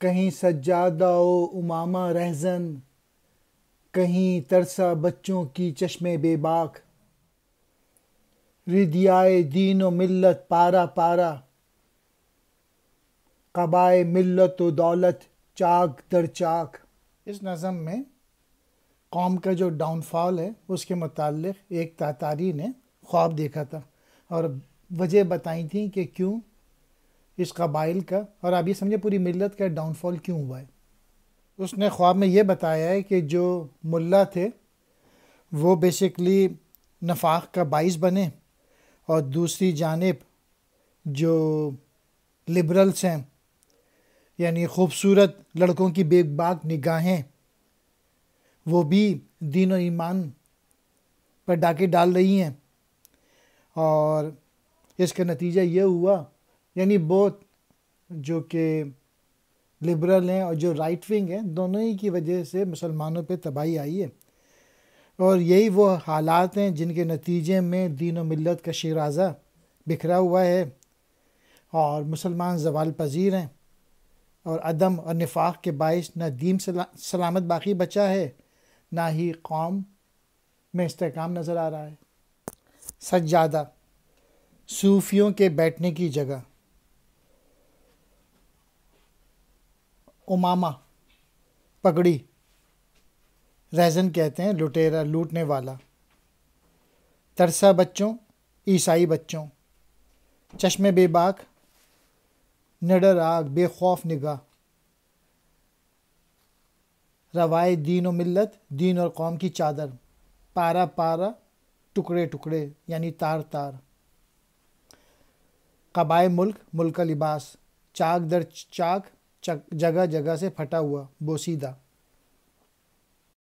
کہیں سجادہ و امامہ رہزن، کہیں ترسا بچوں کی چشمے بے باک، ردیائے دین و ملت پارا پارا، قبائے ملت و دولت چاک در چاک۔ اس نظم میں قوم کا جو ڈاؤن فال ہے اس کے متعلق ایک تاتاری نے خواب دیکھا تھا اور وجہ بتائی تھی کہ کیوں اس قبائل کا، اور آپ یہ سمجھے پوری ملت کا ڈاؤن فال کیوں ہوا ہے۔ اس نے خواب میں یہ بتایا ہے کہ جو ملا تھے وہ بیسیکلی نفاق کا باعث بنے، اور دوسری جانب جو لبرلز ہیں یعنی خوبصورت لڑکوں کی بے باک نگاہیں وہ بھی دین و ایمان پر ڈاکے ڈال رہی ہیں، اور اس کا نتیجہ یہ ہوا یعنی بہت جو کہ لبرل ہیں اور جو رائٹ ونگ ہیں دونوں ہی کی وجہ سے مسلمانوں پہ تباہی آئی ہے، اور یہی وہ حالات ہیں جن کے نتیجے میں دین و ملت کا شیرازہ بکھرا ہوا ہے اور مسلمان زوال پذیر ہیں، اور عدم اور نفاق کے باعث نہ دین سلامت باقی بچا ہے نہ ہی قوم میں استحکام نظر آ رہا ہے۔ سجادہ، صوفیوں کے بیٹھنے کی جگہ۔ امامہ، پگڑی، رہزن کہتے ہیں لٹیرا، لوٹنے والا۔ ترسا بچوں، عیسائی بچوں۔ چشم بے باک، نڈر آگ، بے خوف نگاہ۔ روائے دین و ملت، دین اور قوم کی چادر۔ پارا پارا، ٹکڑے ٹکڑے یعنی تار تار۔ قبائے ملک، ملک کا لباس۔ چاک در چاک، جگہ جگہ سے پھٹا ہوا، بوسیدہ۔